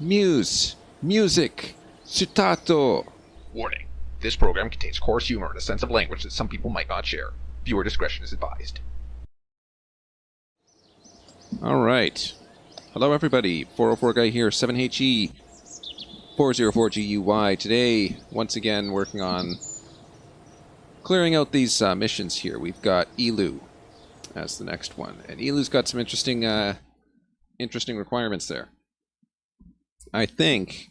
Muse. Music. Citato. Warning. This program contains coarse humor and a sense of language that some people might not share. Viewer discretion is advised. Alright. Hello everybody. 404 guy here, 7HE 404GUY. Today, once again, working on clearing out these missions here. We've got Elu as the next one. And Elu's got some interesting requirements there. I think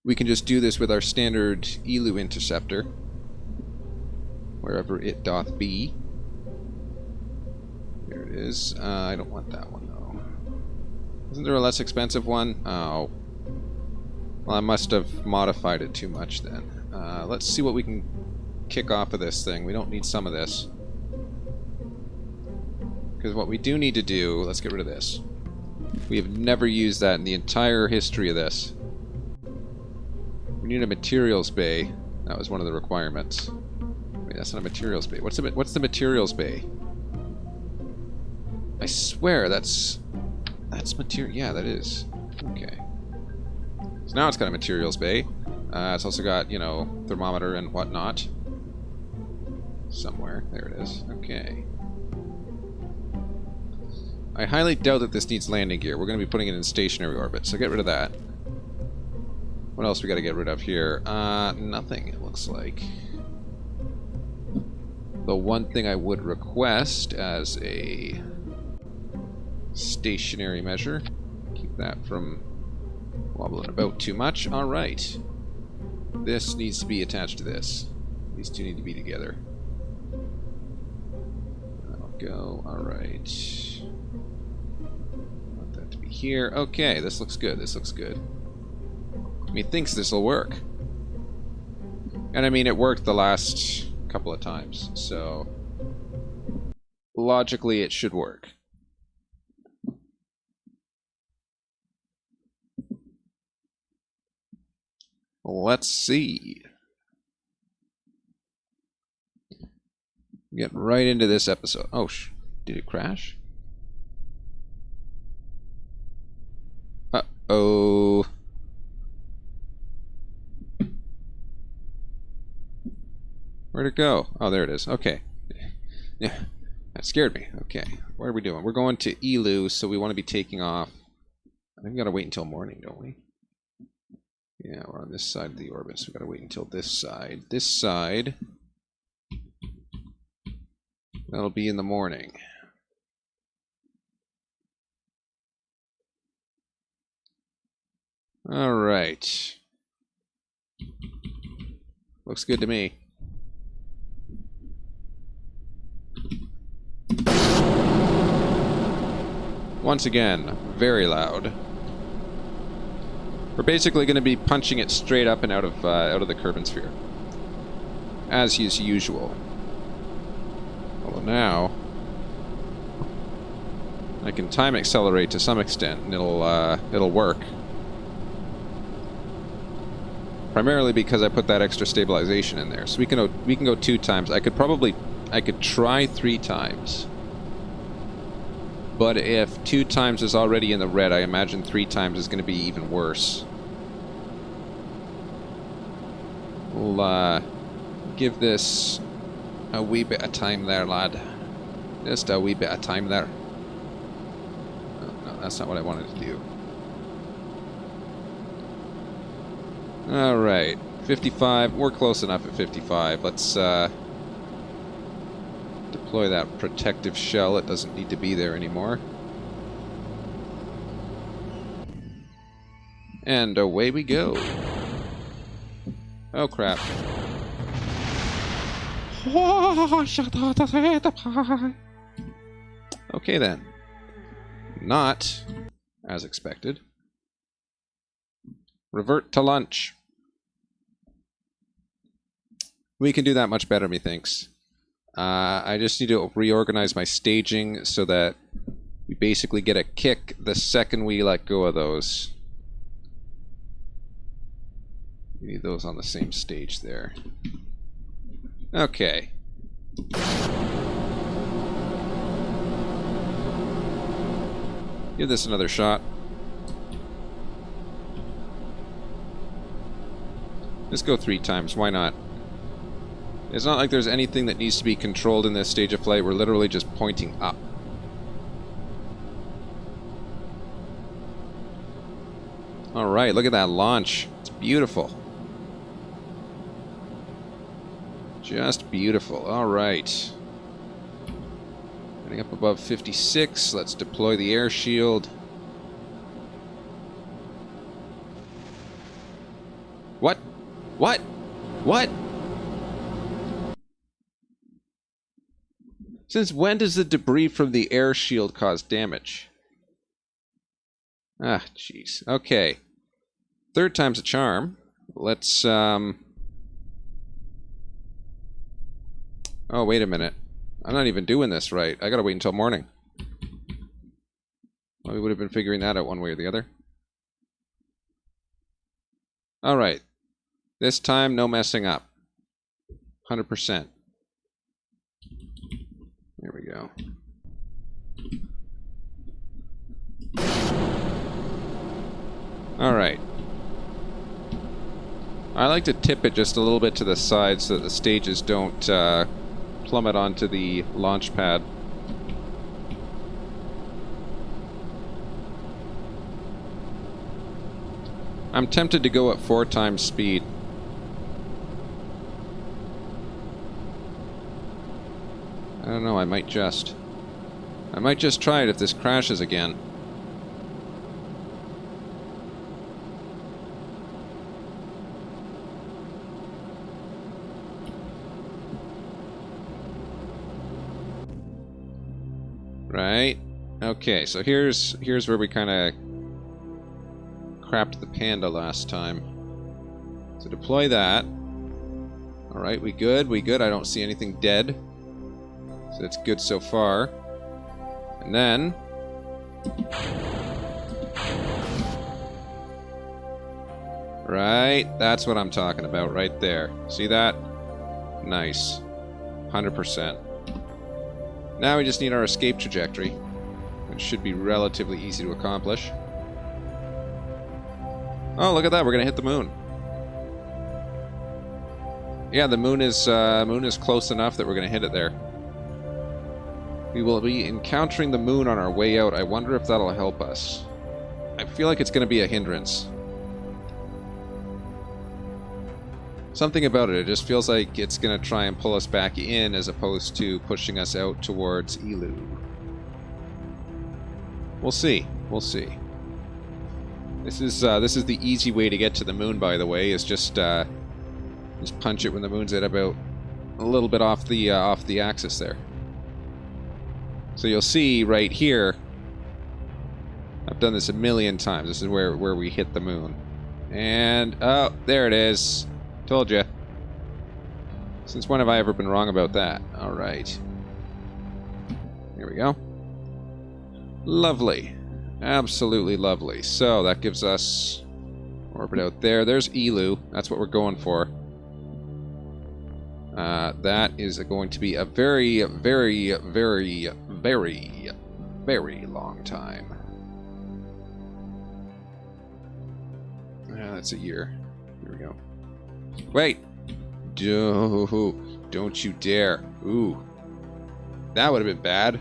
we can just do this with our standard Elu interceptor, wherever it doth be. There it is. I don't want that one, though. Isn't there a less expensive one? Oh. Well, I must have modified it too much then. Let's see what we can kick off of this thing. We don't need some of this. Because what we do need to do... Let's get rid of this. We have never used that in the entire history of this. We need a materials bay. That was one of the requirements. Wait, that's not a materials bay. What's the materials bay? I swear that's material. Yeah, that is. Okay. So now it's got a materials bay. It's also got, you know, thermometer and whatnot. Somewhere. There it is. Okay. I highly doubt that this needs landing gear. We're going to be putting it in stationary orbit, so get rid of that. What else we got to get rid of here? Nothing, it looks like. The one thing I would request as a stationary measure, keep that from wobbling about too much. Alright. This needs to be attached to this. These two need to be together. That'll go. Alright. Want that to be here. Okay, this looks good. This looks good. Methinks this will work. And I mean, it worked the last couple of times, so logically it should work. Let's see. Get right into this episode. Oh, did it crash? Uh-oh. Where'd it go? Oh, there it is. Okay. Yeah, that scared me. Okay. What are we doing? We're going to Elu, so we want to be taking off. I think we gotta wait until morning, don't we? Yeah, we're on this side of the orbit, so we gotta wait until this side. This side... That'll be in the morning. Alright. Looks good to me. Once again, very loud. We're basically going to be punching it straight up and out of the Kerbal sphere, as is usual. Although now, I can time accelerate to some extent, and it'll work. Primarily because I put that extra stabilization in there, so we can go 2 times. I could try 3 times. But if 2 times is already in the red, I imagine 3 times is going to be even worse. We'll give this a wee bit of time there, lad. Just a wee bit of time there. No, that's not what I wanted to do. Alright, 55. We're close enough at 55. Let's deploy that protective shell. It doesn't need to be there anymore. And away we go. Oh crap. Okay then. Not as expected. Revert to lunch. We can do that much better, methinks. I just need to reorganize my staging so that we basically get a kick the second we let go of those. We need those on the same stage there. Okay. Give this another shot. Let's go 3 times. Why not? It's not like there's anything that needs to be controlled in this stage of flight. We're literally just pointing up. Alright, look at that launch. It's beautiful. Just beautiful. Alright. Getting up above 56. Let's deploy the air shield. What? What? What? Since when does the debris from the air shield cause damage? Ah, jeez. Okay. 3rd time's a charm. Let's, Oh, wait a minute. I'm not even doing this right. I gotta wait until morning. Well, we would have been figuring that out one way or the other. Alright. This time, no messing up. 100%. There we go. Alright. I like to tip it just a little bit to the side so that the stages don't plummet onto the launch pad. I'm tempted to go at 4 times speed. I don't know, I might just try it if this crashes again. Right? Okay, so here's where we kind of crapped the panda last time. So deploy that. Alright, we good? We good? I don't see anything dead. So that's good so far. And then... Right, that's what I'm talking about right there. See that? Nice. 100%. Now we just need our escape trajectory, which should be relatively easy to accomplish. Oh, look at that, we're gonna hit the moon. Yeah, the moon is close enough that we're gonna hit it there. We will be encountering the moon on our way out. I wonder if that'll help us. I feel like it's gonna be a hindrance. Something about it, it just feels like it's going to try and pull us back in as opposed to pushing us out towards Elu. We'll see. We'll see. This is the easy way to get to the moon, by the way, is just punch it when the moon's at about a little bit off the axis there. So you'll see right here, I've done this a million times. This is where we hit the moon. And, oh, there it is. Told you. Since when have I ever been wrong about that? Alright. Here we go. Lovely. Absolutely lovely. So, that gives us orbit out there. There's Elu. That's what we're going for. That is going to be a very, very, very, very, very long time. That's a year. Here we go. Wait! Don't you dare. Ooh. That would have been bad.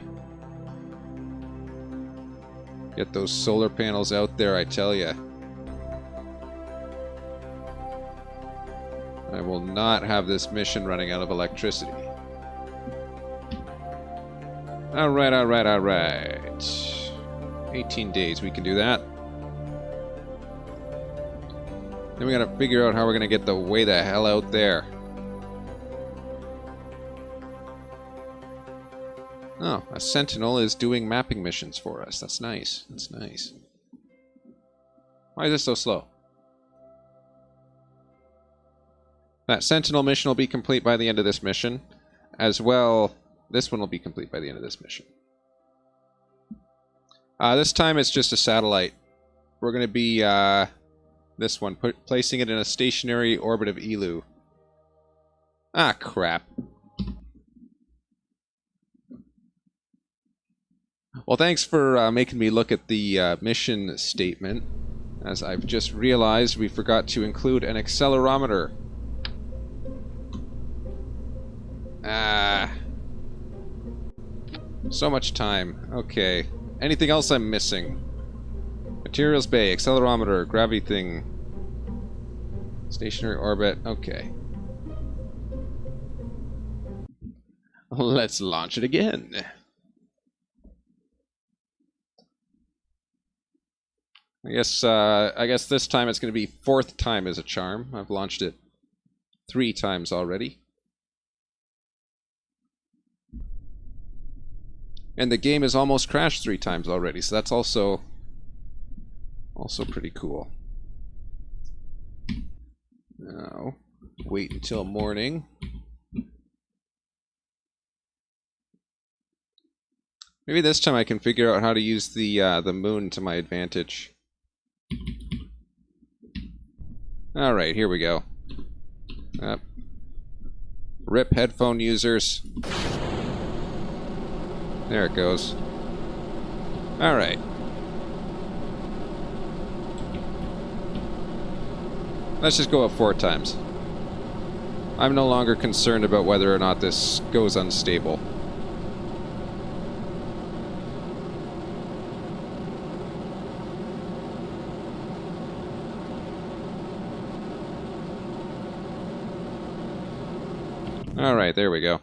Get those solar panels out there, I tell ya. I will not have this mission running out of electricity. Alright, alright, alright. 18 days, we can do that. Then we gotta figure out how we're gonna get the way the hell out there. Oh, a sentinel is doing mapping missions for us. That's nice. That's nice. Why is this so slow? That sentinel mission will be complete by the end of this mission. As well, this one will be complete by the end of this mission. This time it's just a satellite. We're gonna be, this one, placing it in a stationary orbit of Elu. Ah, crap. Well, thanks for making me look at the mission statement. As I've just realized, we forgot to include an accelerometer. Ah. So much time. Okay. Anything else I'm missing? Materials bay, accelerometer, gravity thing. Stationary orbit. Okay. Let's launch it again. I guess this time it's going to be 4th time as a charm. I've launched it 3 times already. And the game has almost crashed 3 times already, so that's also pretty cool. Now, wait until morning. Maybe this time I can figure out how to use the moon to my advantage. Alright, here we go. RIP headphone users. There it goes. Alright. Let's just go up 4 times. I'm no longer concerned about whether or not this goes unstable. Alright, there we go.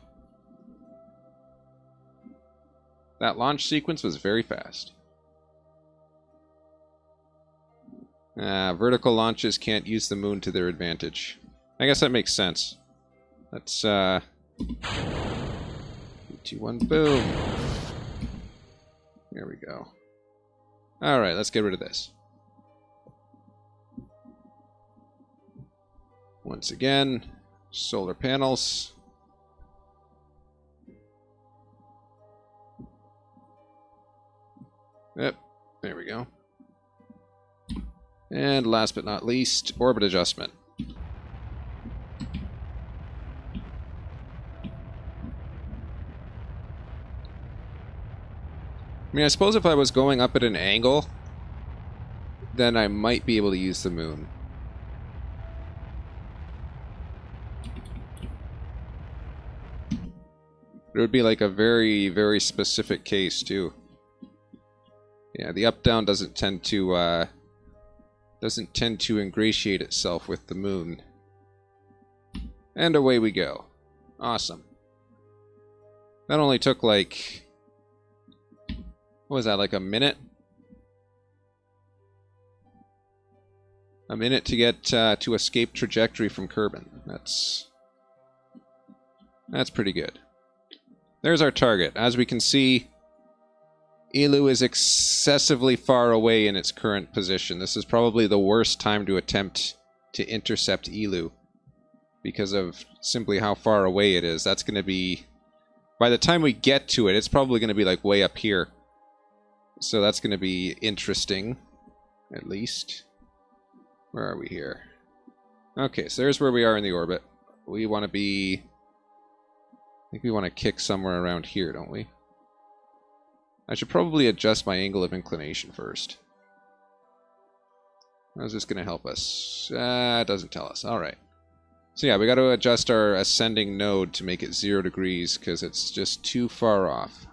That launch sequence was very fast. Vertical launches can't use the moon to their advantage. I guess that makes sense. Let's, 3, 2, 1, boom! There we go. Alright, let's get rid of this. Once again, solar panels. Yep, there we go. And last but not least, orbit adjustment. I mean, I suppose if I was going up at an angle, then I might be able to use the moon. It would be like a very, very specific case, too. Yeah, the up-down doesn't tend to ingratiate itself with the moon. And away we go. Awesome. That only took like... what was that, like a minute? A minute to get to escape trajectory from Kerbin. That's pretty good. There's our target. As we can see, Eeloo is excessively far away in its current position. This is probably the worst time to attempt to intercept Eeloo because of simply how far away it is. That's going to be... by the time we get to it, it's probably going to be like way up here. So that's going to be interesting, at least. Where are we here? Okay, so there's where we are in the orbit. We want to be... I think we want to kick somewhere around here, don't we? I should probably adjust my angle of inclination first. How's this going to help us? It doesn't tell us. Alright. So yeah, we got to adjust our ascending node to make it 0 degrees, because it's just too far off.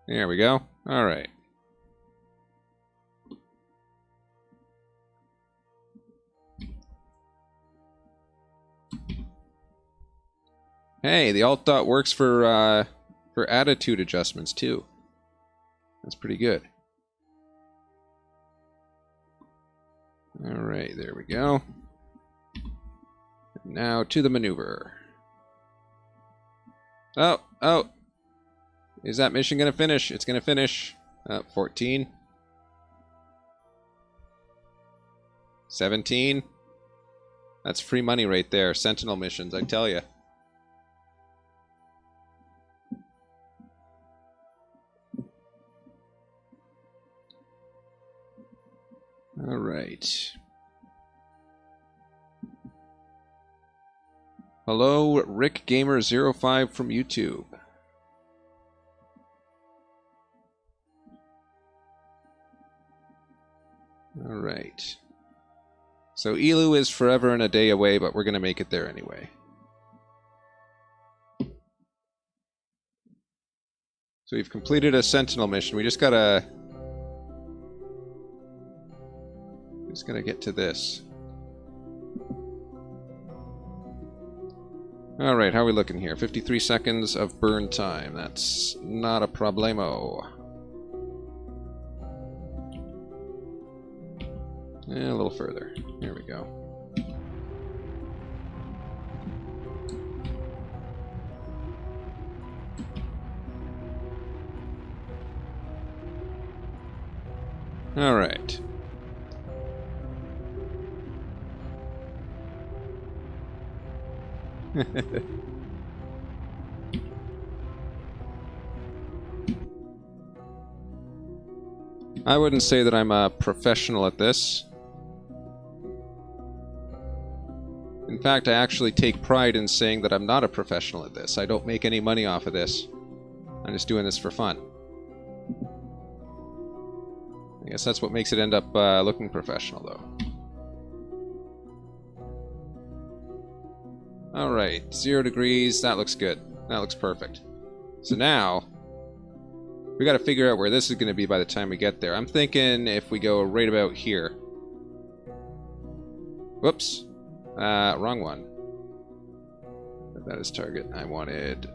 There we go. Alright. Hey, the alt dot works for attitude adjustments too. That's pretty good. Alright, there we go. Now to the maneuver. Oh! Is that mission gonna finish? It's gonna finish. 14. 17. That's free money right there. Sentinel missions, I tell you. Alright. Hello, RickGamer05 from YouTube. Alright. So Elu is forever and a day away, but we're going to make it there anyway. So we've completed a Sentinel mission. We just gotta... Just gonna get to this. Alright, how are we looking here? 53 seconds of burn time. That's not a problemo. A little further. Here we go. Alright. I wouldn't say that I'm a professional at this. In fact, I actually take pride in saying that I'm not a professional at this. I don't make any money off of this. I'm just doing this for fun. I guess that's what makes it end up looking professional, though. Alright, 0 degrees. That looks good. That looks perfect. So now, we gotta figure out where this is gonna be by the time we get there. I'm thinking if we go right about here. Whoops. Wrong one. That is target. I wanted...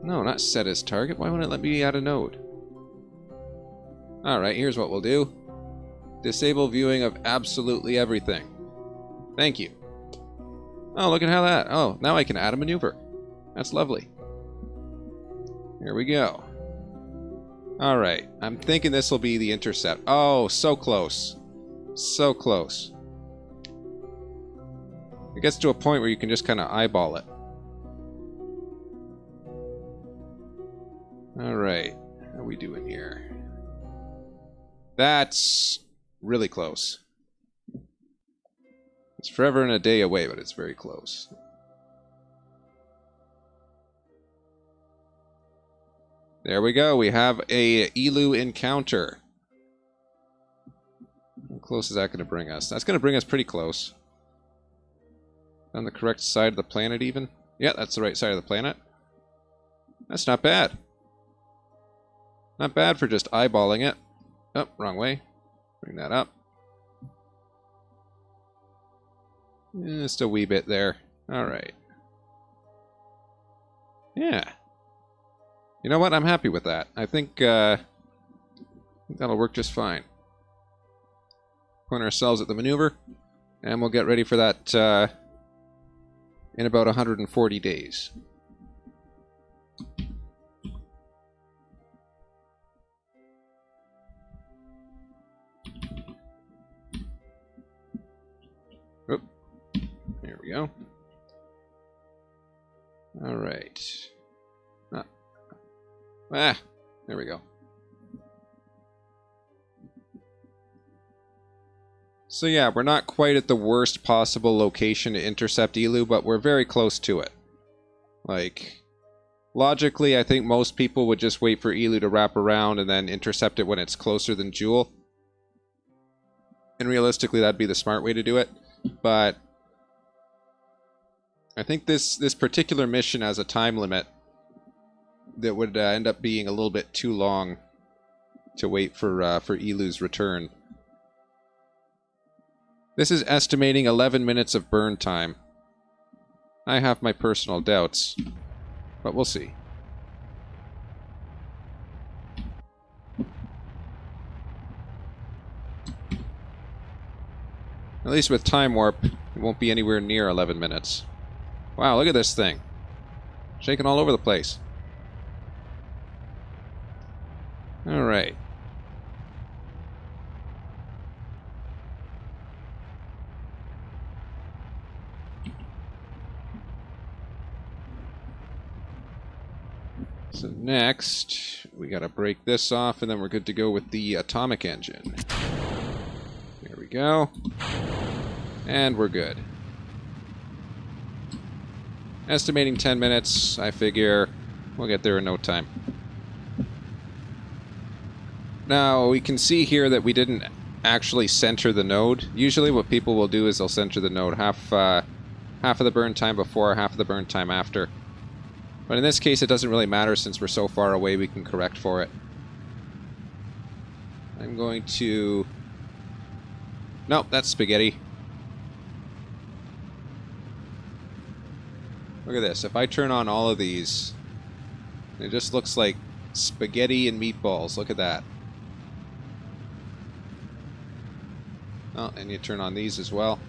No, not set as target. Why wouldn't it let me add a node? Alright, here's what we'll do. Disable viewing of absolutely everything. Thank you. Oh, look at how that... Oh, now I can add a maneuver. That's lovely. Here we go. Alright, I'm thinking this will be the intercept. Oh, so close. So close. It gets to a point where you can just kind of eyeball it. Alright, how are we doing here? That's really close. It's forever and a day away, but it's very close. There we go. We have a Elu encounter. How close is that going to bring us? That's going to bring us pretty close. On the correct side of the planet, even? Yeah, that's the right side of the planet. That's not bad. Not bad for just eyeballing it. Oh, wrong way. Bring that up. Just a wee bit there. Alright. Yeah. You know what? I'm happy with that. I think that'll work just fine. Point ourselves at the maneuver, and we'll get ready for that in about 140 days. Oop. There we go. All right. There we go. So yeah, we're not quite at the worst possible location to intercept Elu, but we're very close to it. Like, logically, I think most people would just wait for Elu to wrap around and then intercept it when it's closer than Jewel. And realistically, that'd be the smart way to do it. But I think this particular mission has a time limit that would end up being a little bit too long to wait for Elu's return. This is estimating 11 minutes of burn time. I have my personal doubts, but we'll see. At least with Time Warp, it won't be anywhere near 11 minutes. Wow, look at this thing. Shaking all over the place. Alright. So next, we gotta break this off, and then we're good to go with the atomic engine. There we go. And we're good. Estimating 10 minutes, I figure we'll get there in no time. Now, we can see here that we didn't actually center the node. Usually what people will do is they'll center the node half of the burn time before, half of the burn time after. But in this case, it doesn't really matter since we're so far away, we can correct for it. I'm going to... Nope, that's spaghetti. Look at this. If I turn on all of these, it just looks like spaghetti and meatballs. Look at that. Oh, and you turn on these as well.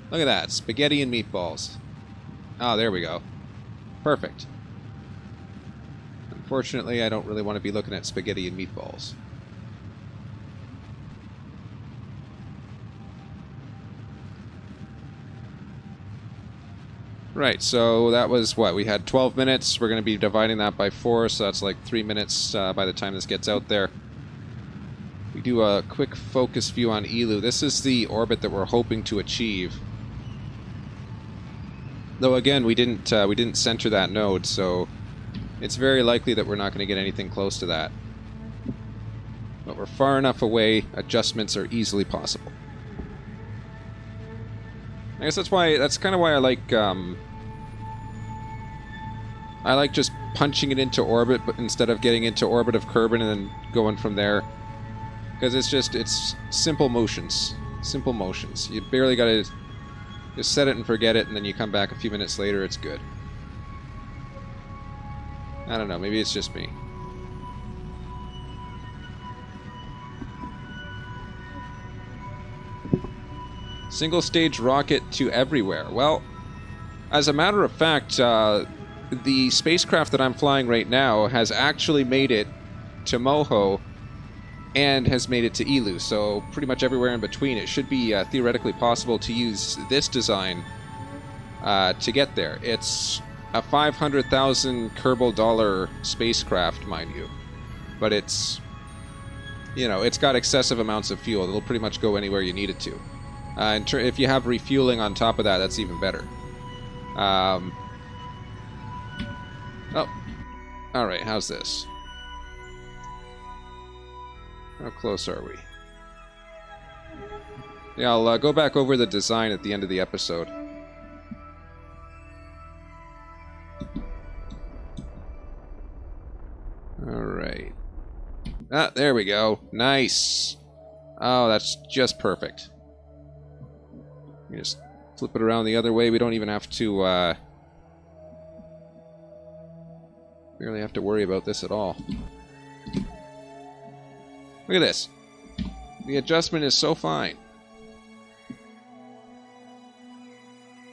Look at that. Spaghetti and meatballs. Oh, there we go. Perfect. Unfortunately, I don't really want to be looking at spaghetti and meatballs. Right, so that was what? We had 12 minutes. We're going to be dividing that by 4, so that's like 3 minutes by the time this gets out there. We do a quick focus view on Elu. This is the orbit that we're hoping to achieve. Though again, we didn't center that node, so it's very likely that we're not going to get anything close to that. But we're far enough away, adjustments are easily possible. I guess that's kind of why I like just punching it into orbit, but instead of getting into orbit of Kerbin and then going from there. Because it's simple motions. Simple motions. You barely gotta just set it and forget it, and then you come back a few minutes later, it's good. I don't know, maybe it's just me. Single stage rocket to everywhere. Well, as a matter of fact, the spacecraft that I'm flying right now has actually made it to Moho and has made it to Elu, so pretty much everywhere in between. It should be theoretically possible to use this design to get there. It's a 500,000 Kerbal dollar spacecraft, mind you, but it's, you know, it's got excessive amounts of fuel. It'll pretty much go anywhere you need it to. If you have refueling on top of that, that's even better. Oh, alright, how's this? How close are we? Yeah, I'll go back over the design at the end of the episode. Alright. Ah, there we go. Nice! Oh, that's just perfect. You just flip it around the other way. We don't even have to, barely have to worry about this at all. Look at this. The adjustment is so fine.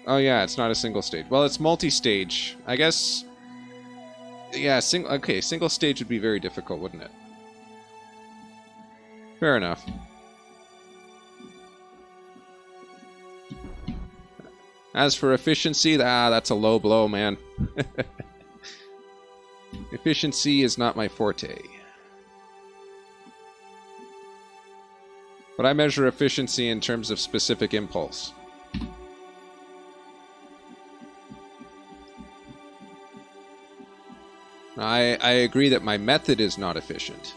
Oh yeah, it's not a single stage. Well, it's multi-stage. I guess... Yeah, single stage would be very difficult, wouldn't it? Fair enough. As for efficiency, that's a low blow, man. Efficiency is not my forte. But I measure efficiency in terms of specific impulse. I agree that my method is not efficient.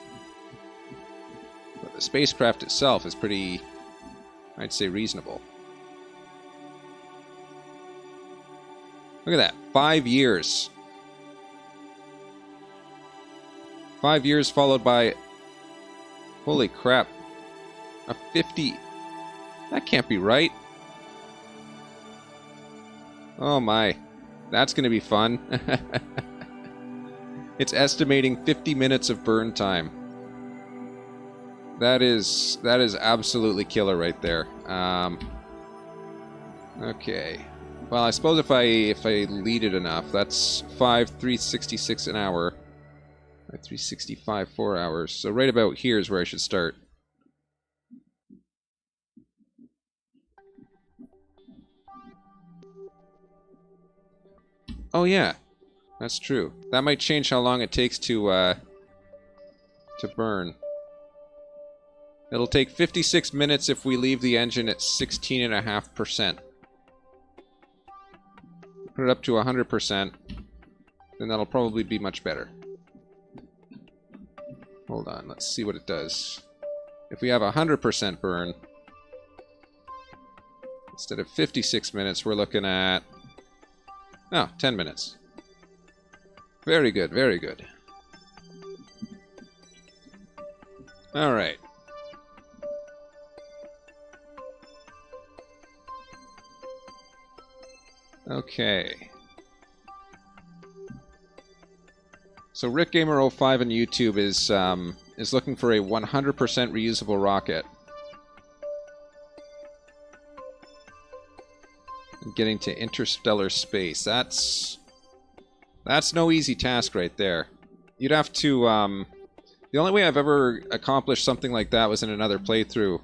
But the spacecraft itself is pretty, I'd say, reasonable. Look at that. 5 years. 5 years followed by... Holy crap. A 50... That can't be right. Oh my. That's going to be fun. It's estimating 50 minutes of burn time. That is absolutely killer right there. Okay. Well, I suppose if I lead it enough, that's 366 an hour. 365 4 hours. So right about here is where I should start. Oh yeah, that's true. That might change how long it takes to burn. It'll take 56 minutes if we leave the engine at 16.5%. Put it up to 100%, then that'll probably be much better. Hold on, let's see what it does. if we have 100% burn, instead of 56 minutes, we're looking at... Oh, 10 minutes. Very good, very good. Alright. Okay. So RickGamer05 on YouTube is looking for a 100% reusable rocket. And getting to interstellar space. That's no easy task right there. You'd have to the only way I've ever accomplished something like that was in another playthrough.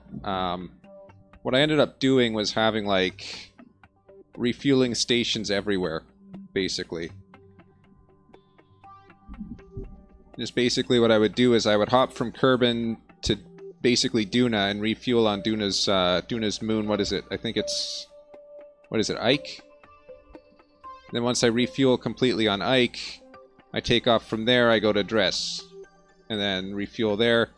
What I ended up doing was having like refueling stations everywhere, basically. Just basically what I would do is I would hop from Kerbin to basically Duna and refuel on Duna's moon. What is it? I think it's... What is it? Ike? Then once I refuel completely on Ike, I take off from there, I go to Dress. And then refuel there.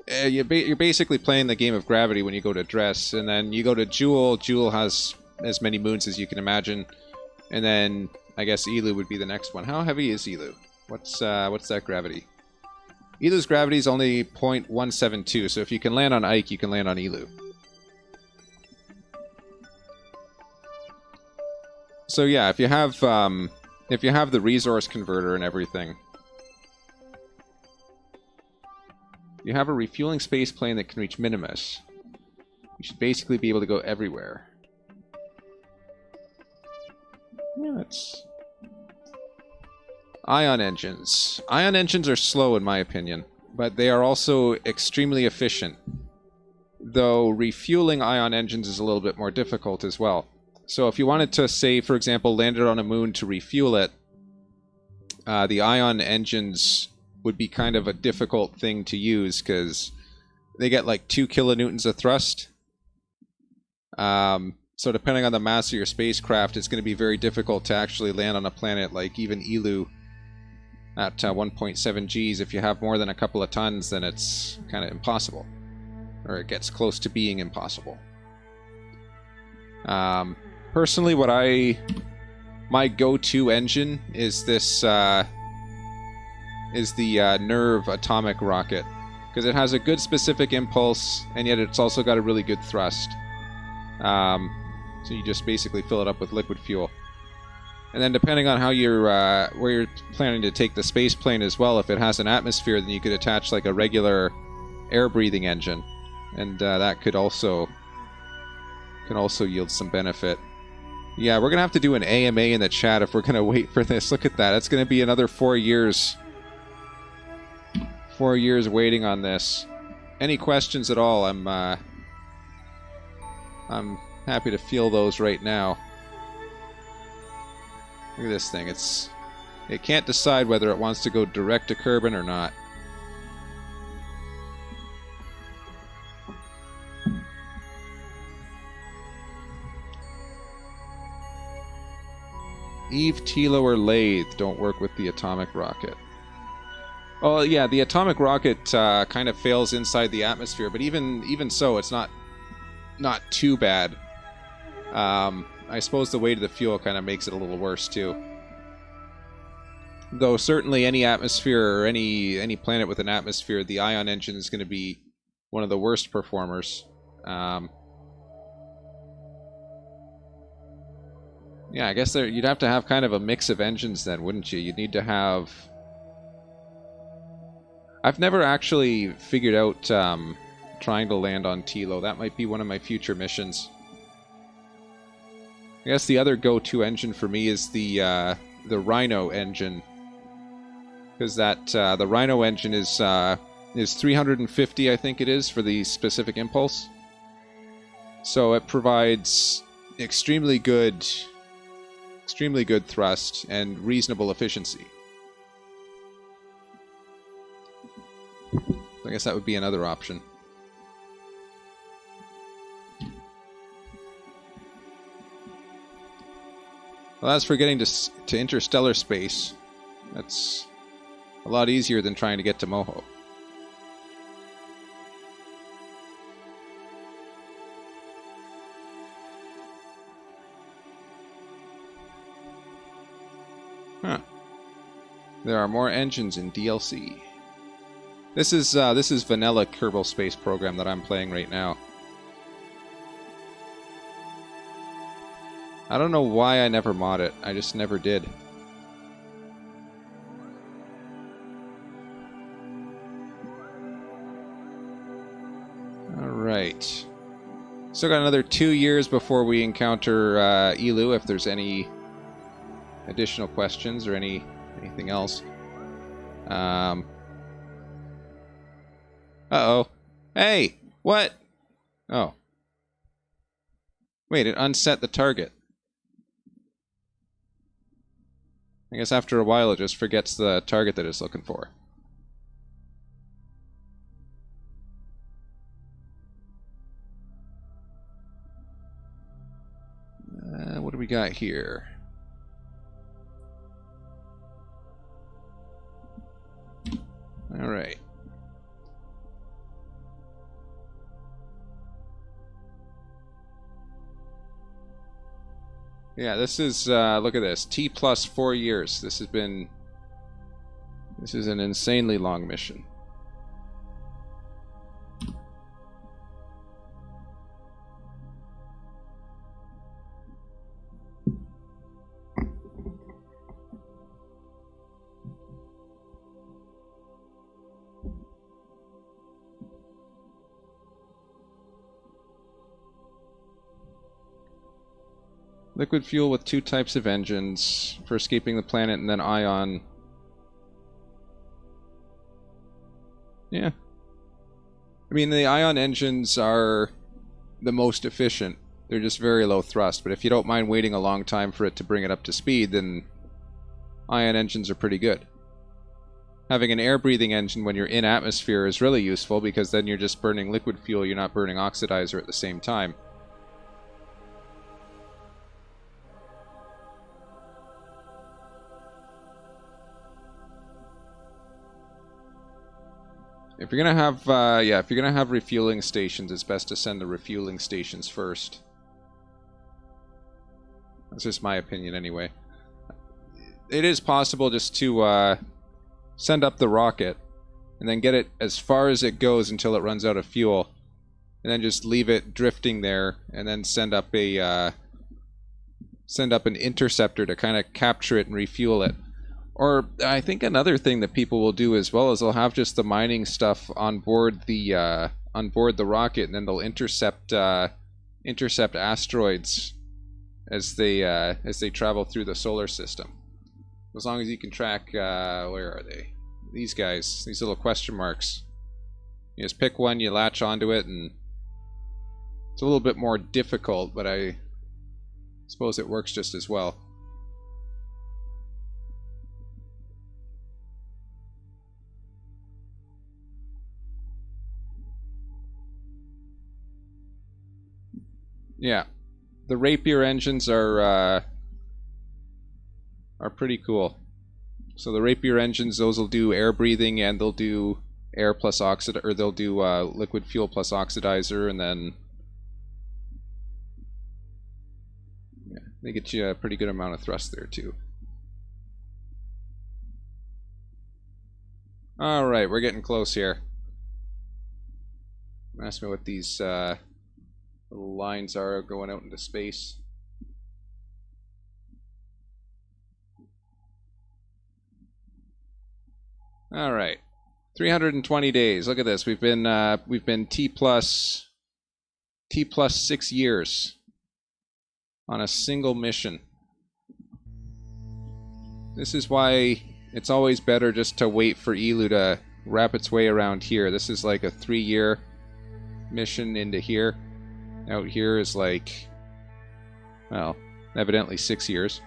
You're basically playing the game of gravity when you go to Dress. And then you go to Jewel. Jewel has as many moons as you can imagine. And then I guess Elu would be the next one. How heavy is Elu? What's that gravity? Elu's gravity is only 0.172, so if you can land on Ike, you can land on Elu. So yeah, if you have the resource converter and everything, you have a refueling space plane that can reach Minimus. You should basically be able to go everywhere. Yeah, that's... Ion engines. Ion engines are slow in my opinion, but they are also extremely efficient. Though refueling ion engines is a little bit more difficult as well. So if you wanted to, say, for example, land it on a moon to refuel it, the ion engines would be kind of a difficult thing to use because they get like 2 kilonewtons of thrust. So depending on the mass of your spacecraft, it's going to be very difficult to actually land on a planet like even Elu at 1.7 Gs. If you have more than a couple of tons, then it's kind of impossible. Or it gets close to being impossible. Personally, my go-to engine is this, is the Nerve atomic rocket. Because it has a good specific impulse, and yet it's also got a really good thrust. So you just basically fill it up with liquid fuel. And then depending on how you're, where you're planning to take the space plane as well, if it has an atmosphere, then you could attach like a regular air-breathing engine. And that can also yield some benefit. Yeah, we're going to have to do an AMA in the chat if we're going to wait for this. Look at that. It's going to be another 4 years. 4 years waiting on this. Any questions at all? I'm happy to field those right now. Look at this thing. It can't decide whether it wants to go direct to Kerbin or not. Eve, Tilo, or Lathe don't work with the atomic rocket. Oh yeah, the atomic rocket kind of fails inside the atmosphere, but even so, it's not too bad. I suppose the weight of the fuel kind of makes it a little worse too. Though certainly any atmosphere or any planet with an atmosphere, the ion engine is going to be one of the worst performers. Yeah, I guess you'd have to have kind of a mix of engines then, wouldn't you? You'd need to have... I've never actually figured out trying to land on Tilo. That might be one of my future missions. I guess the other go-to engine for me is the Rhino engine. Because the Rhino engine is 350, I think it is, for the specific impulse. So it provides extremely good thrust and reasonable efficiency. I guess that would be another option. Well, as for getting to interstellar space, that's a lot easier than trying to get to Moho. Huh. There are more engines in DLC. This is vanilla Kerbal Space Program that I'm playing right now. I don't know why I never mod it. I just never did. Alright. Still got another 2 years before we encounter Elu, if there's any additional questions or anything else. Uh-oh. Hey! What? Oh. Wait, it unset the target. I guess after a while it just forgets the target that it's looking for. What do we got here? Alright. Yeah, this is, look at this. T plus 4 years. This is an insanely long mission. Liquid fuel with 2 types of engines for escaping the planet, and then ion. Yeah. I mean, the ion engines are the most efficient. They're just very low thrust, but if you don't mind waiting a long time for it to bring it up to speed, then ion engines are pretty good. Having an air-breathing engine when you're in atmosphere is really useful, because then you're just burning liquid fuel, you're not burning oxidizer at the same time. If you're gonna have, if you're gonna have refueling stations, it's best to send the refueling stations first. That's just my opinion, anyway. It is possible just to send up the rocket, and then get it as far as it goes until it runs out of fuel, and then just leave it drifting there, and then send up an interceptor to kind of capture it and refuel it. Or I think another thing that people will do as well is they'll have just the mining stuff on board the rocket, and then they'll intercept asteroids as they travel through the solar system. As long as you can track where are they? These guys, these little question marks. You just pick one, you latch onto it, and it's a little bit more difficult, but I suppose it works just as well. Yeah, the Rapier engines are pretty cool. So the Rapier engines, those will do air breathing, and they'll do air plus or they'll do liquid fuel plus oxidizer, and then yeah, they get you a pretty good amount of thrust there too. All right, we're getting close here. Ask me what these lines are going out into space. All right, 320 days. Look at this. We've been T plus 6 years on a single mission. This is why it's always better just to wait for Elu to wrap its way around here. This is like a 3-year mission into here. Out here is like, well, evidently 6 years.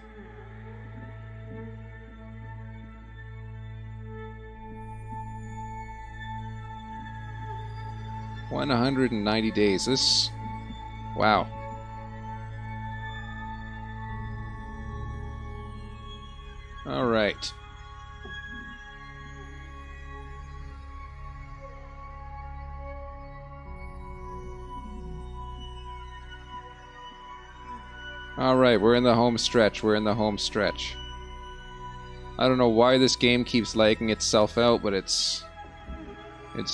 $190 days. This, wow. All right. All right, we're in the home stretch. We're in the home stretch. I don't know why this game keeps lagging itself out, but it's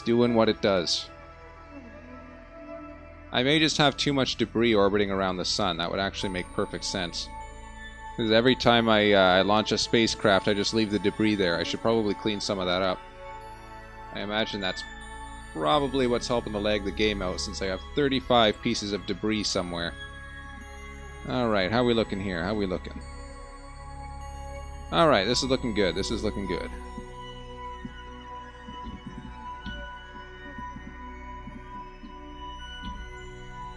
doing what it does. I may just have too much debris orbiting around the sun. That would actually make perfect sense. Because every time I launch a spacecraft, I just leave the debris there. I should probably clean some of that up. I imagine that's probably what's helping to lag the game out, since I have 35 pieces of debris somewhere. Alright, how are we looking here? How are we looking? Alright, this is looking good. This is looking good.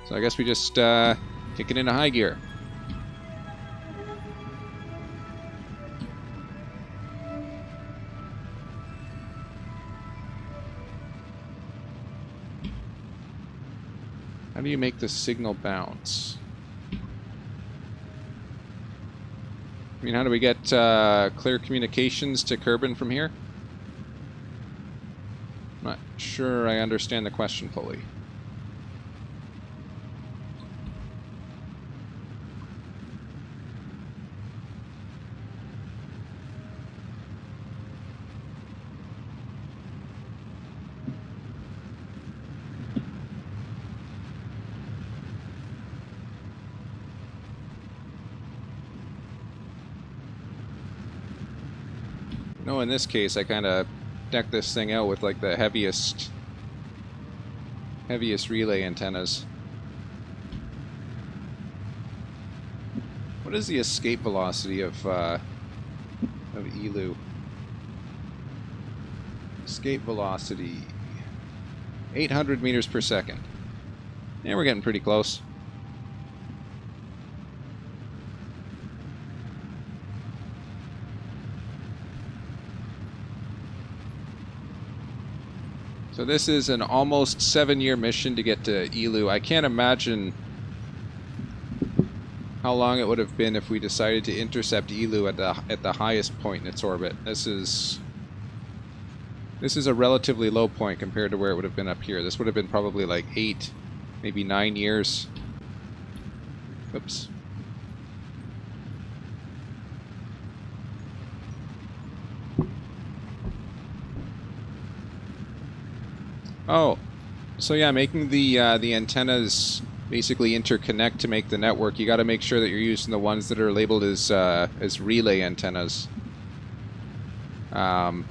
So I guess we just kick it into high gear. How do you make the signal bounce? I mean, how do we get clear communications to Kerbin from here? I'm not sure I understand the question fully. No, in this case, I kind of decked this thing out with like the heaviest relay antennas. What is the escape velocity of Elu? Escape velocity 800 meters per second. Yeah, we're getting pretty close. So this is an almost 7-year mission to get to Elu. I can't imagine how long it would have been if we decided to intercept Elu at the highest point in its orbit. This is a relatively low point compared to where it would have been up here. This would have been probably like 8, maybe 9 years. Oops. Oh, so yeah, making the antennas basically interconnect to make the network. You got to make sure that you're using the ones that are labeled as relay antennas. So I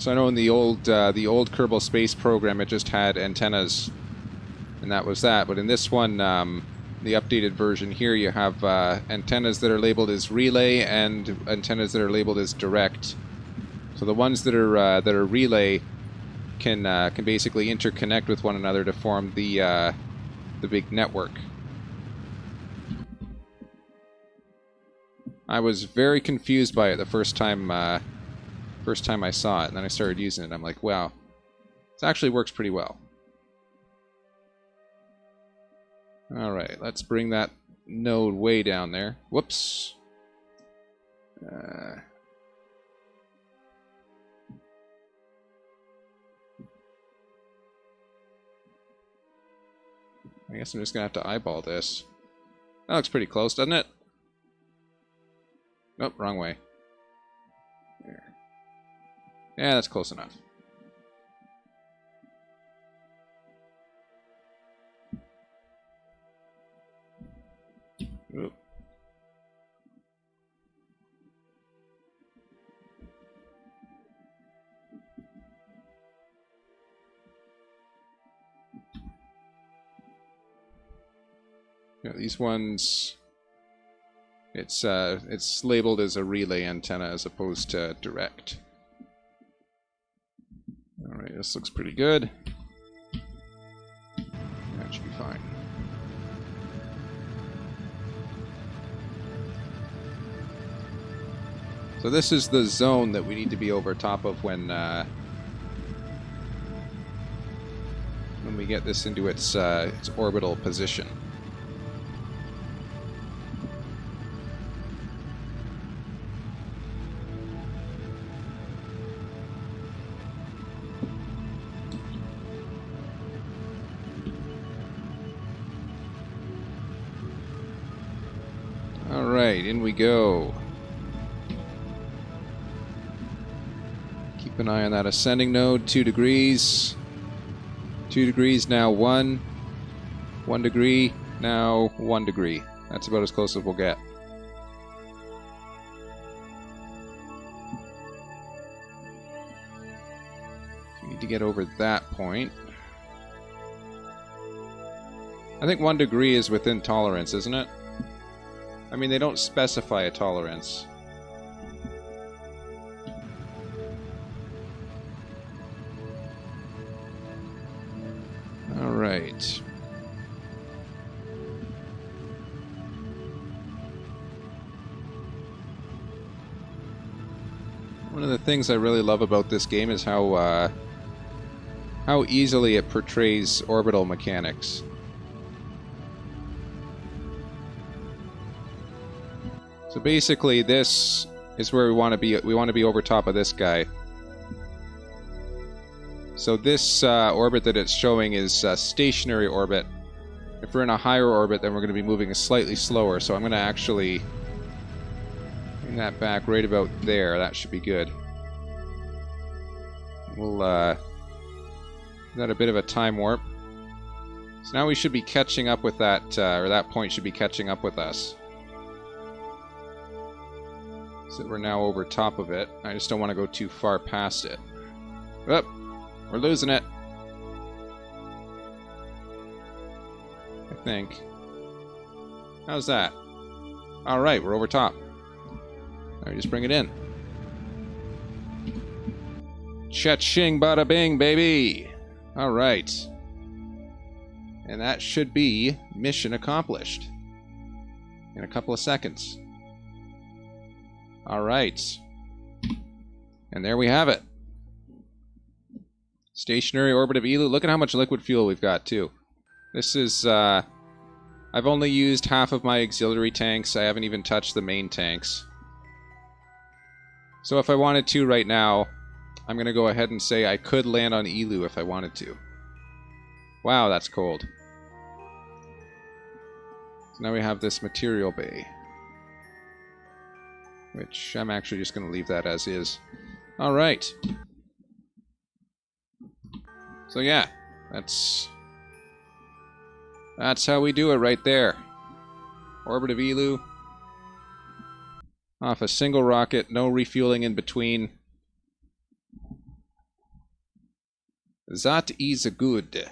know in the old Kerbal Space Program, it just had antennas, and that was that. But in this one, the updated version here, you have antennas that are labeled as relay and antennas that are labeled as direct. So the ones that are relay can basically interconnect with one another to form the big network. I was very confused by it the first time I saw it, and then I started using it. I'm like, wow, this actually works pretty well. All right, let's bring that node way down there. Whoops. I guess I'm just going to have to eyeball this. That looks pretty close, doesn't it? Nope, wrong way. There. Yeah, that's close enough. Oop. Yeah, these ones, it's labeled as a relay antenna as opposed to direct. All right, this looks pretty good. That should be fine. So this is the zone that we need to be over top of when we get this into its orbital position. All right, in we go. Keep an eye on that ascending node. 2 degrees. 2 degrees, now 1. 1 degree, now 1 degree. That's about as close as we'll get. So we need to get over that point. I think 1 degree is within tolerance, isn't it? I mean, they don't specify a tolerance. Alright. One of the things I really love about this game is how easily it portrays orbital mechanics. So basically, this is where we want to be. We want to be over top of this guy. So this orbit that it's showing is a stationary orbit. If we're in a higher orbit, then we're going to be moving slightly slower. So I'm going to actually bring that back right about there. That should be good. We'll got a bit of a time warp. So now we should be catching up with that, or that point should be catching up with us. So we're now over top of it. I just don't want to go too far past it. Oop, we're losing it. I think. How's that? Alright, we're over top. Now we just bring it in. Cha-ching, bada bing, baby! Alright. And that should be mission accomplished. In a couple of seconds. Alright. And there we have it. Stationary orbit of Elu. Look at how much liquid fuel we've got, too. This is, I've only used half of my auxiliary tanks. I haven't even touched the main tanks. So if I wanted to right now, I'm going to go ahead and say I could land on Elu if I wanted to. Wow, that's cold. So now we have this material bay. Which I'm actually just going to leave that as is. Alright. So yeah, that's how we do it right there. Orbit of Elu. Off a single rocket, no refueling in between. That is good.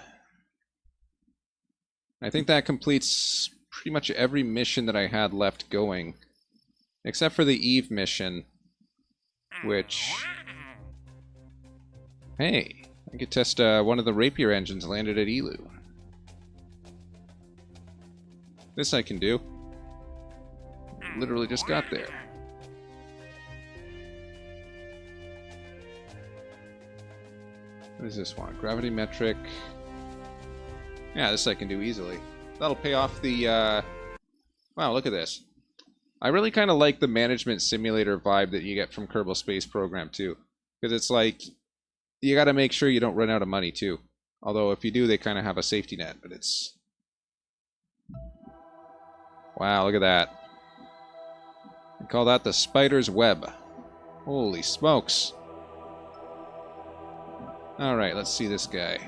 I think that completes pretty much every mission that I had left going. Except for the Eve mission, which... Hey, I could test one of the Rapier engines landed at Elu. This I can do. Literally just got there. What does this want? Gravity metric. Yeah, this I can do easily. That'll pay off the... Wow, look at this. I really kind of like the management simulator vibe that you get from Kerbal Space Program, too. Because it's like, you gotta make sure you don't run out of money, too. Although, if you do, they kind of have a safety net, but it's... Wow, look at that. I call that the spider's web. Holy smokes. Alright, let's see this guy.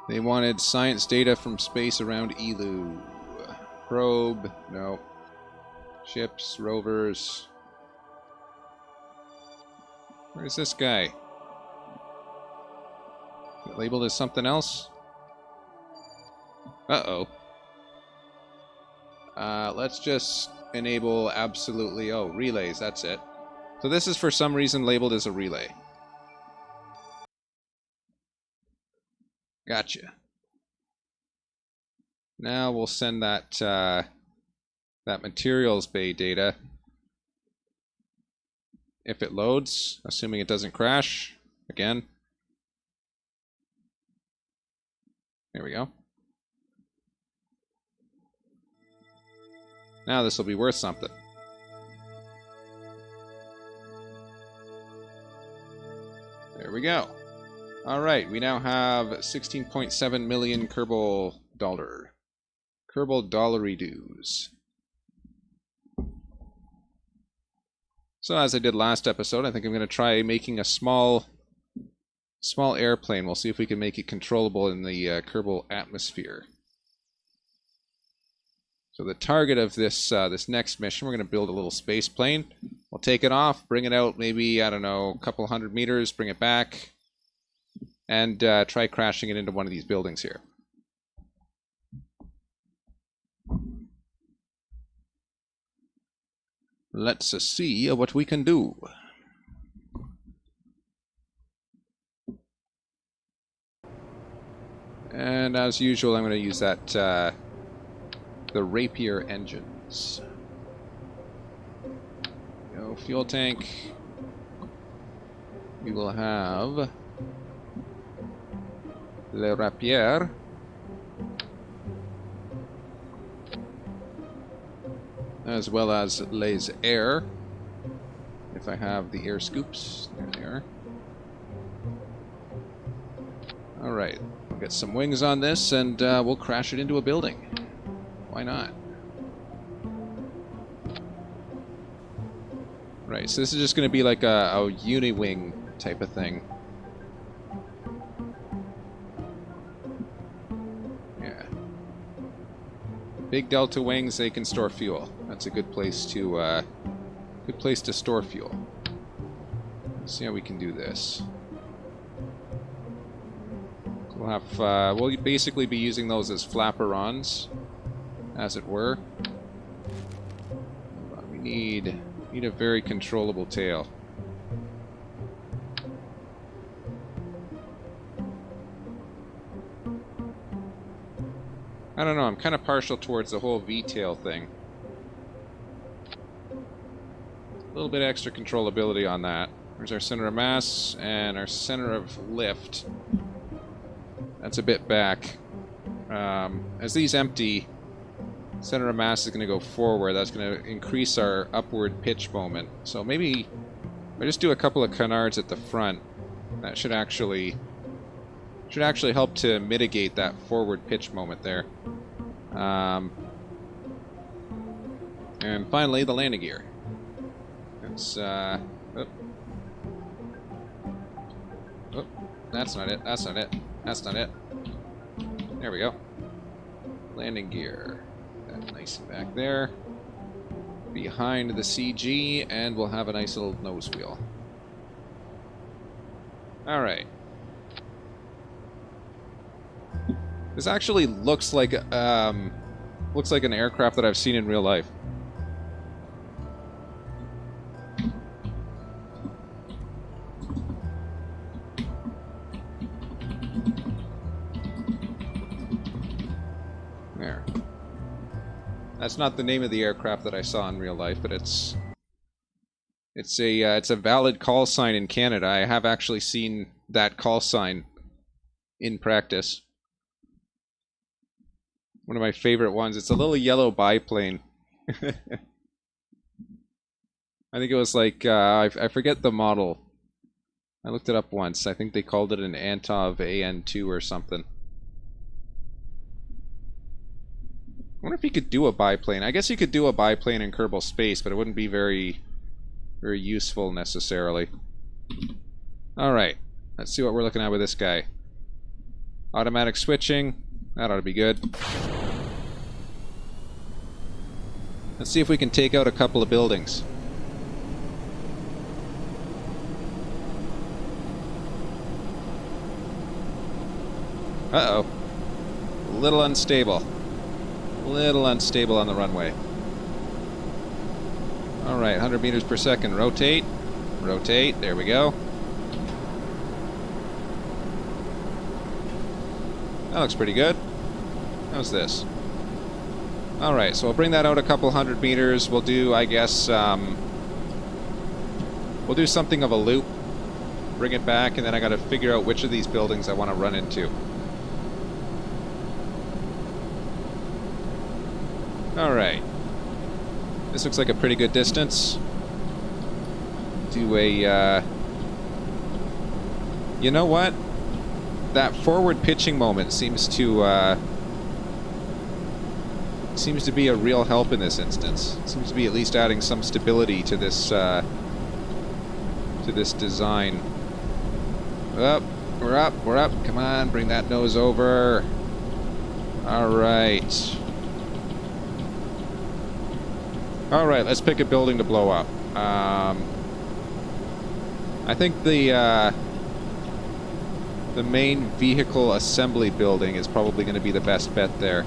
They wanted science data from space around Elu. Probe, no. Ships, rovers. Where's this guy? Labeled as something else? Uh-oh. Let's just enable absolutely... Oh, relays, that's it. So this is for some reason labeled as a relay. Gotcha. Now we'll send that that materials bay data. If it loads, assuming it doesn't crash, again. There we go. Now this will be worth something. There we go. Alright, we now have 16.7 million Kerbal dollar. Kerbal dollary dues. So as I did last episode, I think I'm going to try making a small airplane. We'll see if we can make it controllable in the Kerbal atmosphere. So the target of this this next mission, we're going to build a little space plane. We'll take it off, bring it out maybe, I don't know, a couple hundred meters, bring it back, and try crashing it into one of these buildings here. Let's see what we can do. And as usual, I'm going to use that the Rapier engines. Go fuel tank. We will have Le Rapier. As well as Les Air. If I have the air scoops. There they are. Alright. We'll get some wings on this and we'll crash it into a building. Why not? Right, so this is just going to be like a uni-wing type of thing. Yeah. Big delta wings, they can store fuel. That's a good place to store fuel. Let's see how we can do this. We'll have we'll basically be using those as flaperons, as it were. But we need a very controllable tail. I don't know, I'm kind of partial towards the whole V-tail thing. A little bit extra controllability on that. There's our center of mass and our center of lift. That's a bit back. As these empty, center of mass is going to go forward. That's going to increase our upward pitch moment. So maybe I just do a couple of canards at the front. That should actually help to mitigate that forward pitch moment there. And finally, the landing gear. It's that's not it. That's not it. That's not it. There we go. Landing gear. That nice and back there. Behind the CG, and we'll have a nice little nose wheel. Alright. This actually looks like an aircraft that I've seen in real life. There. That's not the name of the aircraft that I saw in real life, but it's a valid call sign in Canada. I have actually seen that call sign in practice. One of my favorite ones. It's a little yellow biplane. I think it was like, I forget the model. I looked it up once. I think they called it an Antov AN2 or something. I wonder if you could do a biplane. I guess you could do a biplane in Kerbal Space, but it wouldn't be very useful necessarily. Alright, let's see what we're looking at with this guy. Automatic switching. That ought to be good. Let's see if we can take out a couple of buildings. Uh-oh. A little unstable. A little unstable on the runway. Alright, 100 meters per second. Rotate. Rotate. There we go. That looks pretty good. How's this? Alright, so we'll bring that out a couple hundred meters. We'll do, I guess, we'll do something of a loop. Bring it back, and then I gotta figure out which of these buildings I want to run into. Alright. This looks like a pretty good distance. Do a, you know what? That forward pitching moment seems to be a real help in this instance. It seems to be at least adding some stability to this to this design. Up, we're up, we're up. Come on, bring that nose over. Alright. Alright, let's pick a building to blow up. I think the main vehicle assembly building is probably going to be the best bet there.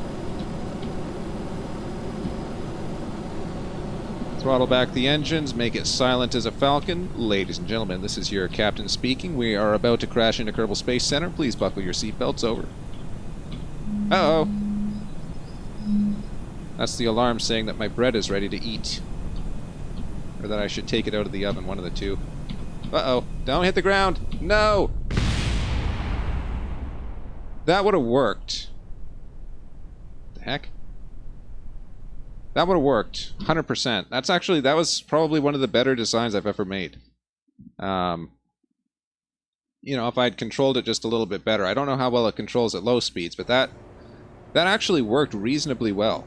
Throttle back the engines, make it silent as a falcon. Ladies and gentlemen, this is your captain speaking. We are about to crash into Kerbal Space Center. Please buckle your seatbelts. Over. Uh-oh. That's the alarm saying that my bread is ready to eat. Or that I should take it out of the oven, one of the two. Uh-oh. Don't hit the ground! No! That would have worked. The heck? That would have worked. 100%. That was probably one of the better designs I've ever made. You know, if I'd controlled it just a little bit better. I don't know how well it controls at low speeds, but that actually worked reasonably well.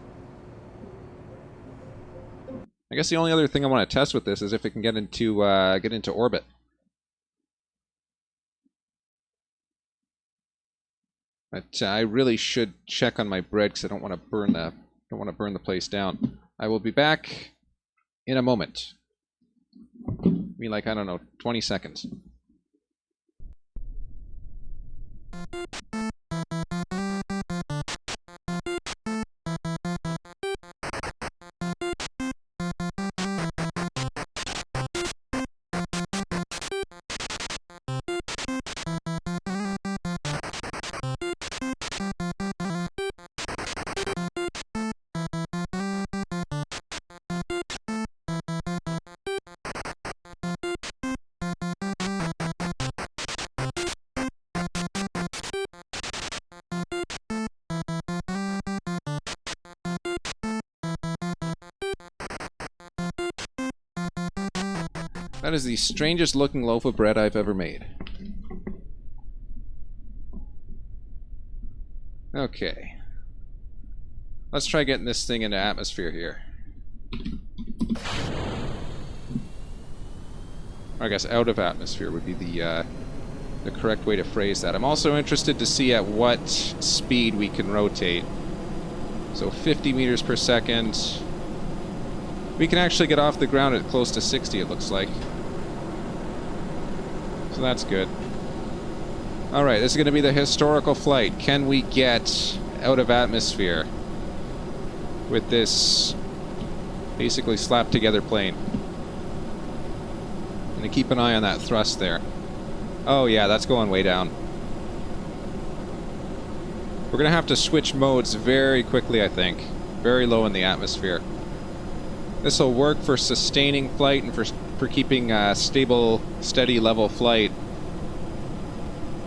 I guess the only other thing I want to test with this is if it can get into orbit. But I really should check on my bread because I don't want to burn the place down. I will be back in a moment. I mean, like, I don't know, 20 seconds. That is the strangest looking loaf of bread I've ever made. Okay. Let's try getting this thing into atmosphere here. Or I guess out of atmosphere would be the correct way to phrase that. I'm also interested to see at what speed we can rotate. So 50 meters per second. We can actually get off the ground at close to 60, it looks like. So that's good. Alright, this is going to be the historical flight. Can we get out of atmosphere with this basically slapped together plane? I'm going to keep an eye on that thrust there. Oh yeah, that's going way down. We're going to have to switch modes very quickly, I think. Very low in the atmosphere. This will work for sustaining flight and for keeping stable, steady level flight.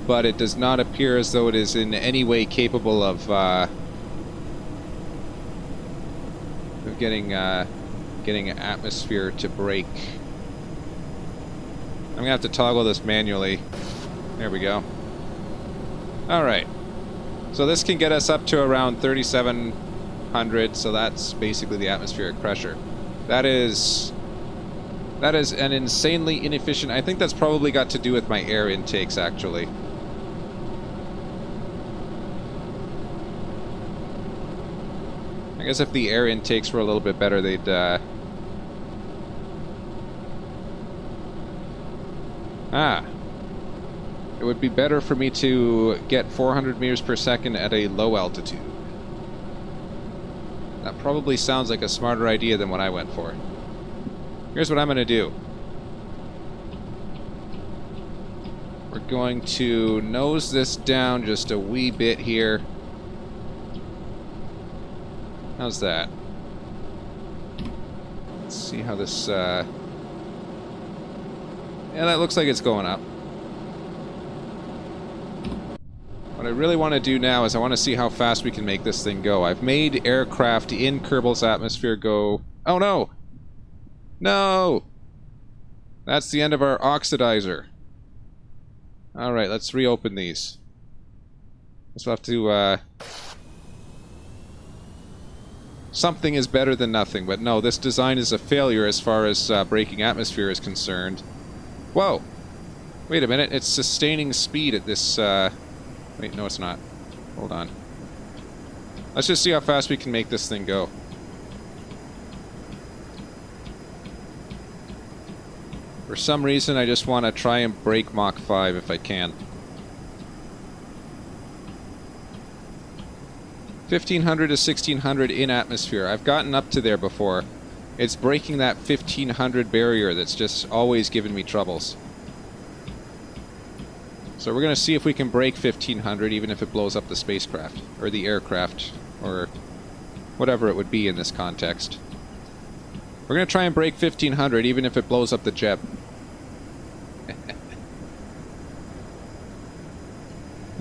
But it does not appear as though it is in any way capable of getting atmosphere to brake. I'm gonna have to toggle this manually. There we go. Alright. So this can get us up to around 3,700, so that's basically the atmospheric pressure. That is an insanely inefficient... I think that's probably got to do with my air intakes, actually. I guess if the air intakes were a little bit better, they'd... It would be better for me to get 400 meters per second at a low altitude. That probably sounds like a smarter idea than what I went for. Here's what I'm going to do. We're going to nose this down just a wee bit here. How's that? Let's see how this... Yeah, that looks like it's going up. What I really want to do now is I want to see how fast we can make this thing go. I've made aircraft in Kerbal's atmosphere go... Oh no! No! That's the end of our oxidizer. Alright, let's reopen these. Let's have to, something is better than nothing, but no, this design is a failure as far as braking atmosphere is concerned. Whoa! Wait a minute, it's sustaining speed at this, Wait, no it's not. Hold on. Let's just see how fast we can make this thing go. For some reason, I just want to try and break Mach 5 if I can. 1500 to 1600 in atmosphere. I've gotten up to there before. It's breaking that 1500 barrier that's just always given me troubles. So we're going to see if we can break 1500 even if it blows up the spacecraft, or the aircraft, or whatever it would be in this context. We're going to try and break 1500 even if it blows up the jet.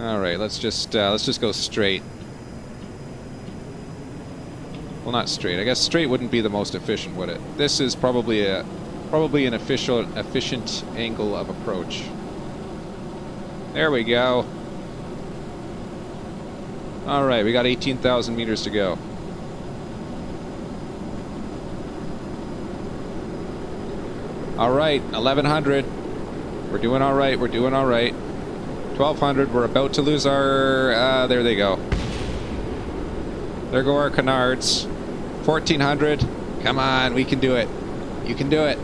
Alright, let's just go straight. Well, not straight. I guess straight wouldn't be the most efficient, would it? This is probably an efficient angle of approach. There we go. Alright, we got 18,000 meters to go. Alright, 1100. We're doing alright, we're doing alright. 1200, we're about to lose our... there they go. There go our canards. 1400. Come on, we can do it. You can do it.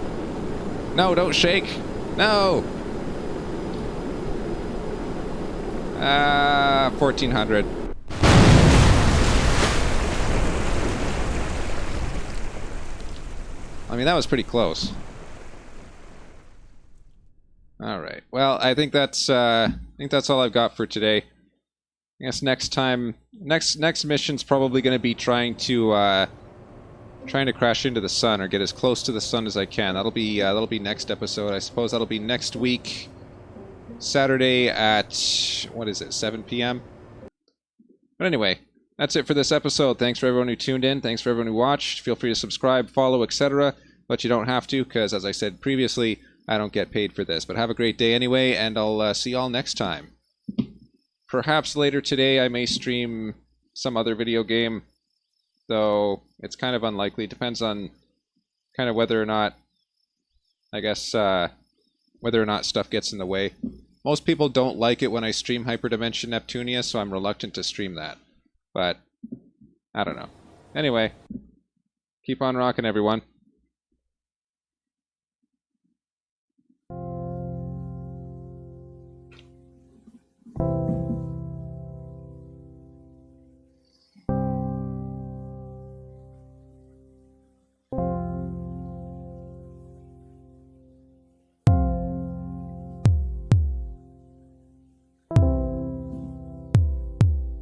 No, don't shake. No! 1400. I mean, that was pretty close. Alright, well, I think that's all I've got for today. I guess next time, next mission's probably going to be trying to crash into the sun or get as close to the sun as I can. That'll be next episode. I suppose that'll be next week, Saturday at what is it, 7 p.m. But anyway, that's it for this episode. Thanks for everyone who tuned in. Thanks for everyone who watched. Feel free to subscribe, follow, etc. But you don't have to, because as I said previously, I don't get paid for this. But have a great day anyway, and I'll see y'all next time. Perhaps later today I may stream some other video game, though it's kind of unlikely. Depends on kind of whether or not, I guess, whether or not stuff gets in the way. Most people don't like it when I stream Hyperdimension Neptunia, so I'm reluctant to stream that. But, I don't know. Anyway, keep on rocking, everyone.